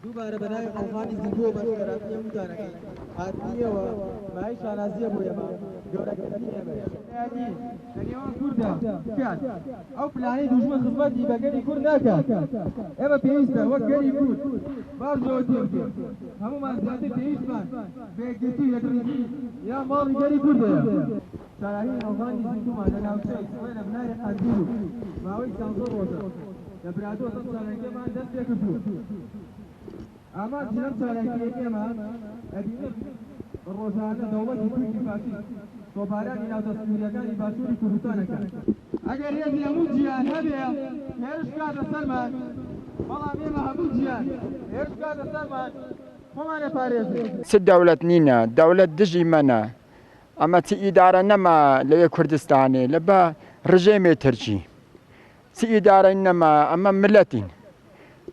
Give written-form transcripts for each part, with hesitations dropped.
دووبارە بەناوی ئەوغانی زیندووە بەشکەراتی هەمووتانەکەی هاتنیەوە مای شانازیە بۆ ئێمە گەورەکردنی ئێمەیە لەنێوان کووردا بکات ئەو پلانەی دوژمن خزمەتی بە گەلی کورد ناکات ئێمە پێویستە وەک گەلی کورد باشەوە تێبگەین هەموومان زیاتر پێویستمان بە یەکگرتوی لەگەڵی یا ماڵی گەلی کوردەیە شانازی ئەوغانی زیندوومان لە ناوچەی سوێ لە بناری قەندیل ماوەی 14 ڕۆژە لە برادۆ سەد ساڵێکەمان دەست پێ کردووە ئامان چنەم چالاکیەکە ئێمە ئەبینێت ڕۆژانە دەوڵەتی تورکی فاشیست تۆپارانی ناودەستووریەکانی باشووری کوردستانەکەن ئەگەر هێزی هەموو جیان هەبێ هێرش کاتە سەرمان بەڵام ئێمە هەموو جیان هێرش کاتە سەرمان خۆمانە پارێزین چ دەوڵەت نینە دەوڵەت دژی منە ئەمە چ ئیدارە نەما لەوێ کوردستانێ لە بە ڕژێمێ ترکی چ ئیدارە نەما ئەمە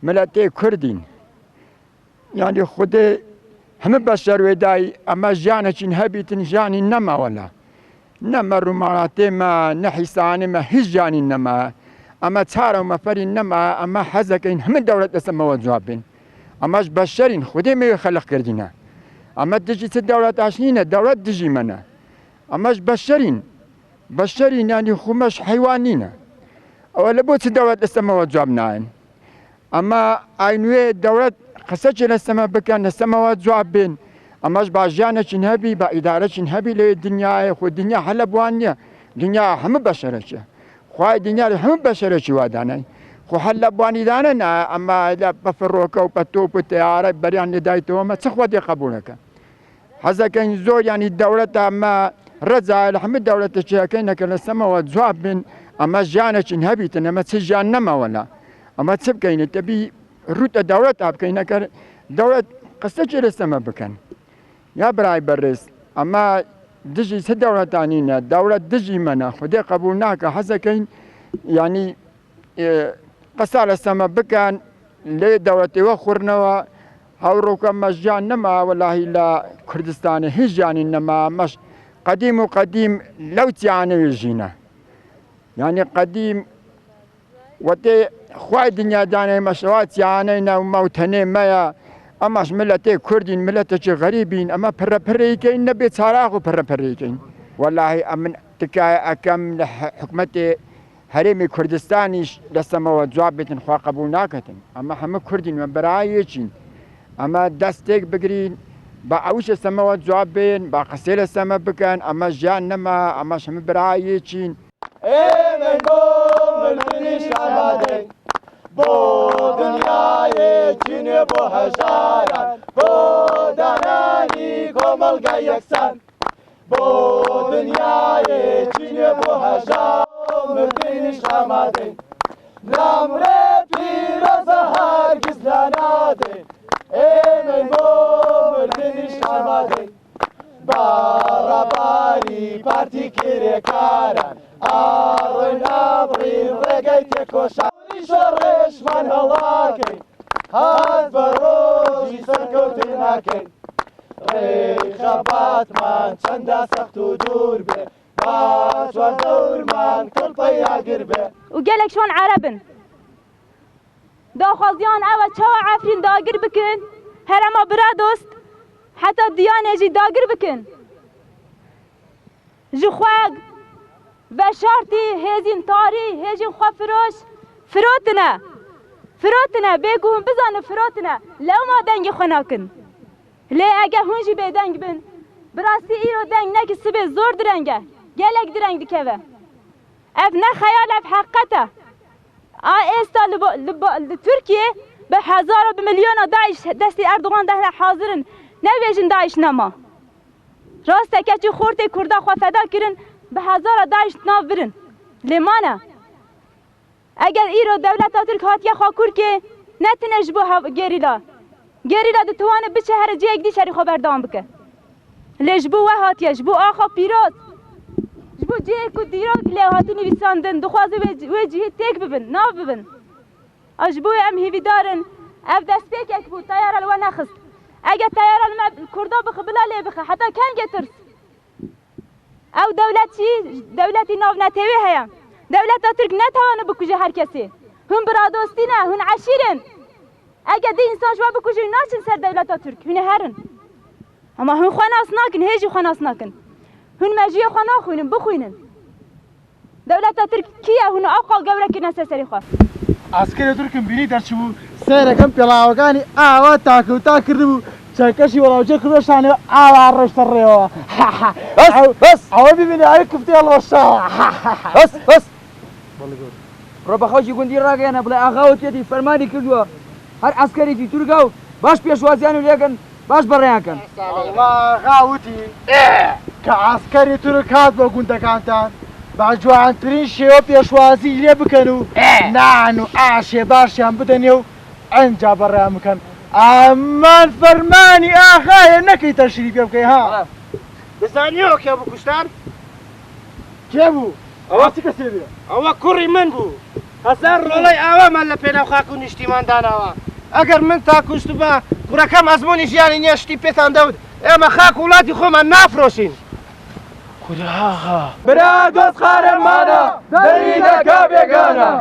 ملەتێ کوردین یعنی خودێ هەمە بەشەر وێدای ئەمە ژیانەچین هەبیتن ژیانی نەماوەلا نەمە ڕووماڵاتێمە نەحیسانێمە هیچ ژیانی نەما ئەمە چارە و مەفەری نەما ئەمە حەزەکەین هەمە دەوڵەت دەسەمەوە جواب بین ئەمەش بەشەرین خودێ مێ خەلق کردینە ئەمە دژی چ دەوڵەت ئاشنینە دەوڵەت دژی منە ئەمەش بەشەرین ینی خومەش حیوان نینە ئەوە لە بۆ چ دەوڵەت دەسەمەوە جواب ناین ئەمە ئاینوێ دەوڵەت قسەی لەسەمە بکەن لەسەمەوە جواب بێن ئەمەش باژیانەچین هەبی با ئیدارەچین هەبی لێ دنیاە خۆ دنیا هەلە بوان نییە دنیا هەموو بەشەرەکە خوای دنیا هەموو بەشەرەکی وادانای خۆ هەل لە بوانیدانە نا ئەمە لە بەفڕۆکە و پەتۆپ و تیارە بەریان لێدایتەوەمە چ خودێ قبولەکە حەزەکەین زۆر ینی دەوڵەتە ئەمە ڕەجا لە هەموو دەوڵەتەکەینەکە لەسەمەوە جواب بن ئەمە ژیانەچین هەبیتن ئەمە چ ژیان نەماوەلا ئەمە چ بکەینێت دەبی ڕوتە دەوڵەت بکەینەکە دەوڵەت قسەی لەسەمە بکەن یا برای بەڕێز ئەمە دژی چه دەوڵەتانینە دەوڵەت دژی منە خودێ قبول ناکە حەزەکەین ینی قسە لەسەمە بکەن لێ دەوڵەتەوە خوڕنەوە هەوڕۆکە مەژیان نەما وەلاهی لە کوردستانی هیچ ژیانی نەما مەش قەدیم و قەدیم لەو تیانەوێ ژینە ینی قەدیم وەتێ خوای دنیادانەی مەشەواتیانەی ناو مەوتەنێ مەیە ئەمەش ملەتێ کوردین ملەتێکی غەریبین ئەمە پڕەپڕێکەین نەبێت چاراغ و پڕەپڕێکەین وەلاهی ئەمن تکایە ئەەکەم لە حکومەتێ هەرێمی کوردستانیش لەسەمەوە جواب بێتن خوا قبول ناکەتن ئەمە هەموو کوردین وە بەرایەکین ئەمە دەستێک بگرین بە ئەوش لەسەمەوە جواب بێن با قسەی لەسەمە بکەن ئەمە ژیان نەما ئەمەش هەموو بەرایەکین ئێمە بۆ ملتنیش ئامادەین بۆ دنیایەکینێ بۆ هەژاران بۆ دانانی کۆمەڵگای یەکسان بۆ دنیایەکینێ بۆ هەژار ملتنیش ئامادەین نامرێ پیرۆزە هەرگیز لا نادەین ئێمە بۆ ملتنیش ئامادەین بەڕەباری پارتی کرێکاران ئاڕۆین ئابڕین ڕێگەی تێکۆشانی شۆڕێشمان هەڵاکەین هات بە ڕۆژی سەرکەوتن ناکەین ڕێی خەباتمان چەندە سەخت و دوور بێ باشوە دەورمان کڵپەی یاگر بێ و gelek شوان عربن داخوازیان ئەوە چاوە عەفرین داگر بکن هەرەما برا دۆست حتا دیانێژی داگر بکن ji xwe veşartî hêzên tarî hêjên xwe firotine bêgu hûn bizanin firotine lewma dengê xwe nakin lê eger hûn jî bêdeng bin bi rastî îro deng nekî sibê zor direng e gelek direng dikeve ev ne xeyal ev heqet e a êsta li Tirkiye bi hezara bi milyona Daeş destê Erdogan de hazirin nevêjin Daeş nema rasteke xortê Kurda xwe feda kirin bi hezara Daeş nav birin lê mane eger îro dewleta Tirk hatiye xakurkê netine ji bo gerîla ditwane biçe here ciyek dî şerî xwe berdewam bike lê ji bo we hatiye ji bo axa pîroz ji bo ciyek ku dîrok lê hatî nivîsandin dixwaze wê cihê têk bibin nav bibin a ji bo em hêvîdarin ev destpêkek bû tayara li we nexist eger tayara li me Kurda bixe bila lê bixe heta kengê tirs ew dewlet çi dewletî navnetêwê heye dewleta Tirk netawane bikuje her kesê hûn biradostî ne hûn eşîrin اگه دی انسان شما بکوژی ناچن سر دولت ترک هونه هرن اما هون خناس ناکن هیچی خناس ناکن هون مجیه خنا خوینن بخوینن دولت ترک کیه هون آقا گوره که نسه سری خواه عسکری ترکم بینی در چی بود سیرکم پیلاوگانی آوا تاکو تا کرده بود چکشی ولاوچه کردشانی آوا رشت ریوا بس آوا ببینی آیا کفتی الوشا بس ڕۆ بەخەوکی گوندی ڕاگەیانە بڵێ ئاغاوەتێتی فەرمانی کردووە هەر عسکەرێکی تورکا و باش پێشوازیان و لێکن باش بەڕێیانکەن والله غاوتی کە عسکەری تورک هات بۆ گوندەکانتان با جوانترین شێوە پێشوازی لێ بکەن و نان و ئاشێ باشیان بدەنێ و ئەنجا بەڕێیان بکەن ئەمان فەرمانی ئاغایە نەکەی تەشری پێ بکەی ها دەزانیەوە کێ بوو کوشتار کێ بوو ئەوە چ کەسێ بێ ئەوە کوڕی من بوو هەزار ڕۆڵەی ئاوامان لە پێناو خاک و نیشتیمان داناوە ئەگەر من تا کوشت بە کوڕەکەم ئەزمموی ژیانی نییە شتی پێتان دەوت ئێمە خاک وڵاتی خۆمان نافرۆشین خوداها برا دۆست خارەمانە دەری دەکا بێگانە